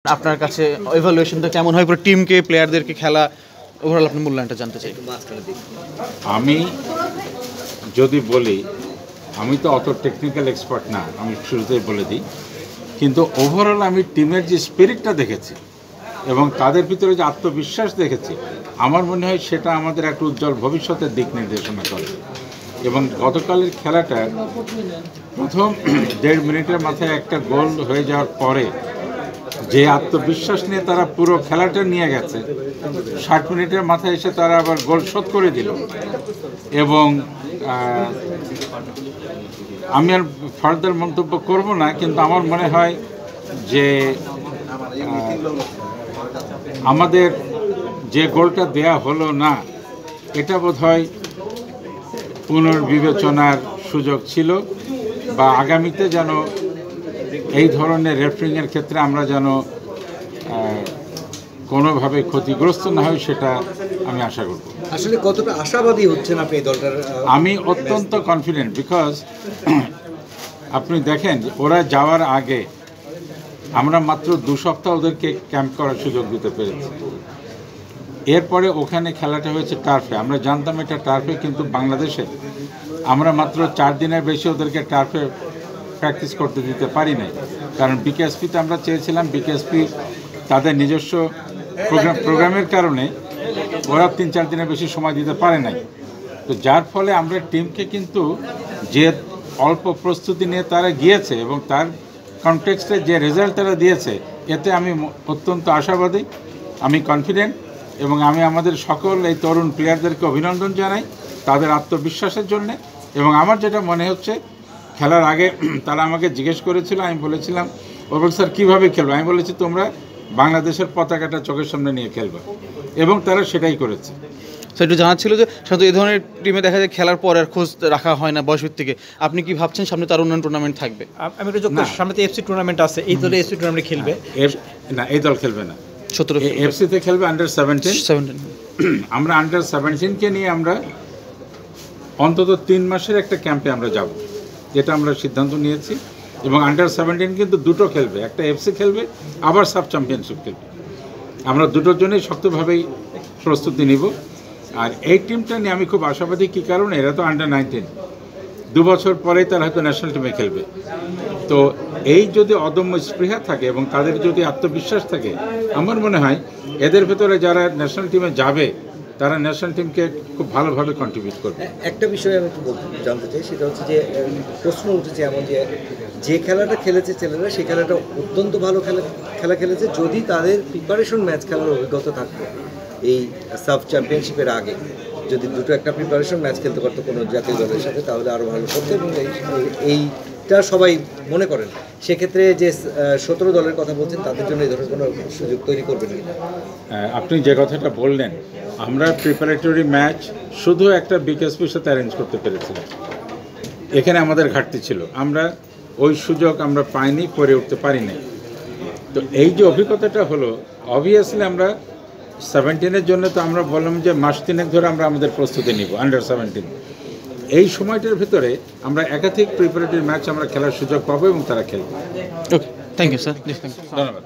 আপনার কাছে ইভালুয়েশনটা কেমন হয় পুরো টিমকে প্লেয়ারদেরকে খেলা ওভারঅল আপনি মূল্যায়নটা জানতে চাই। আমি যদি বলি আমি তো অত টেকনিক্যাল এক্সপার্ট না, আমি শুরুতেই বলে দিই, কিন্তু ওভারঅল আমি টিমের যে স্পিরিটটা দেখেছি এবং তাদের ভিতরে যে আত্মবিশ্বাস দেখেছি, আমার মনে হয় সেটা আমাদের একটা উজ্জ্বল ভবিষ্যতের দিক নির্দেশনা করে। এবং গতকালের খেলাটা প্রথম 1.5 মিনিটের মাথায় একটা গোল হয়ে যাওয়ার পরে যে আত্মবিশ্বাস নিয়ে তারা পুরো খেলাটা নিয়ে গেছে, 60 মিনিটের মাথায় এসে তারা আবার গোল শোধ করে দিল। এবং আমি আর ফার্দার মন্তব্য করব না, কিন্তু আমার মনে হয় যে আমাদের যে গোলটা দেয়া হলো না, এটা বোধহয় পুনর্বিবেচনার সুযোগ ছিল, বা আগামীতে যেন এই ধরনের রেফারিংয়ের ক্ষেত্রে আমরা যেন কোনোভাবে ক্ষতিগ্রস্ত না হয় সেটা আমি আশা করব। আসলে কতটা আশাবাদী হচ্ছেন আপনি এই দলটার? আমি অত্যন্ত কনফিডেন্ট, বিকজ আপনি দেখেন ওরা যাওয়ার আগে আমরা মাত্র 2 সপ্তাহ ওদেরকে ক্যাম্প করার সুযোগ দিতে পেরেছি। এরপরে ওখানে খেলাটা হয়েছে টার্ফে, আমরা জানতাম এটা টার্ফে, কিন্তু বাংলাদেশে আমরা মাত্র 4 দিনের বেশি ওদেরকে টার্ফে প্র্যাকটিস করতে দিতে পারি নাই, কারণ বিকেএসপিতে আমরা চেয়েছিলাম, বিকেএসপি তাদের নিজস্ব প্রোগ্রামের কারণে ওরা 3-4 দিনের বেশি সময় দিতে পারে নাই। তো যার ফলে আমরা টিমকে কিন্তু যে অল্প প্রস্তুতি নিয়ে তারা গিয়েছে এবং তার কনটেক্সটে যে রেজাল্ট তারা দিয়েছে, এতে আমি অত্যন্ত আশাবাদী, আমি কনফিডেন্ট, এবং আমি আমাদের সকল এই তরুণ প্লেয়ারদেরকে অভিনন্দন জানাই তাদের আত্মবিশ্বাসের জন্যে। এবং আমার যেটা মনে হচ্ছে, খেলার আগে তারা আমাকে জিজ্ঞেস করেছিল, আমি বলেছিলাম ওরকম স্যার কীভাবে খেলবো, আমি বলেছি তোমরা বাংলাদেশের পতাকাটা চোখের সামনে নিয়ে খেলবে, এবং তারা সেটাই করেছে। স্যার একটু জানার ছিল যে সাধারণত এই ধরনের টিমে দেখা যায় খেলার পর আর খোঁজ রাখা হয় না বয়সভিত্তিকে, আপনি কি ভাবছেন সামনে তার অন্যান্য টুর্নামেন্ট থাকবে? আমি একটু যোগ করি, সামনে তো এফসি টুর্নামেন্ট আছে, এই দলে এফসি টুর্নামেন্ট খেলবে না, এই দল খেলবে না, 17 এফসিতে খেলবে আন্ডার-17। আমরা আন্ডার-17কে নিয়ে আমরা অন্তত 3 মাসের একটা ক্যাম্পে আমরা যাব, যেটা আমরা সিদ্ধান্ত নিয়েছি। এবং আন্ডার-17 কিন্তু দুটো খেলবে, একটা এফসি খেলবে, আবার সাব চ্যাম্পিয়নশিপ খেলবে। আমরা দুটোর জন্যই শক্তভাবেই প্রস্তুতি নিব। আর এই টিমটা নিয়ে আমি খুব আশাবাদী। কী কারণে? এরা তো আন্ডার-19, 2 বছর পরেই তারা হয়তো ন্যাশনাল টিমে খেলবে। তো এই যদি অদম্য স্পৃহা থাকে এবং তাদের যদি আত্মবিশ্বাস থাকে, আমার মনে হয় এদের ভেতরে যারা ন্যাশনাল টিমে যাবে তারা ন্যাশনাল টিমকে খুব ভালোভাবে কন্ট্রিবিউট করবে। একটা বিষয় আমি একটু জানতে চাই, সেটা হচ্ছে যে প্রশ্ন উঠেছে এমন যে খেলাটা খেলেছে ছেলেরা, সেই খেলাটা অত্যন্ত ভালো খেলা খেলেছে। যদি তাদের প্রিপারেশন ম্যাচ খেলার অভিজ্ঞতা থাকতো এই সাব চ্যাম্পিয়নশিপের আগে, যদি দুটো একটা প্রিপারেশন ম্যাচ খেলতে পারতো কোনো জাতীয় দলের সাথে, তাহলে আরও ভালো করতো। এবং এইটা সবাই মনে করেন, সেক্ষেত্রে যে 17 দলের কথা বলছেন, তাদের জন্য এই ধরনের কোনো সুযোগ তৈরি করবেন কিনা? আপনি যে কথাটা বললেন, আমরা প্রিপারেটরি ম্যাচ শুধু একটা বিকেএসপির সাথে অ্যারেঞ্জ করতে পেরেছিলাম, এখানে আমাদের ঘাটতি ছিল, আমরা ওই সুযোগ আমরা পাইনি, করে উঠতে পারিনি। তো এই যে অভিজ্ঞতাটা হলো, অবভিয়াসলি আমরা 17-এর জন্য তো আমরা বললাম যে মাস 3 ধরে আমরা আমাদের প্রস্তুতি নিব আন্ডার-17। এই সময়টার ভিতরে আমরা একাধিক প্রিপারেটরি ম্যাচ আমরা খেলার সুযোগ পাবো এবং তারা খেলবে। ওকে, থ্যাংক ইউ স্যার। ধন্যবাদ।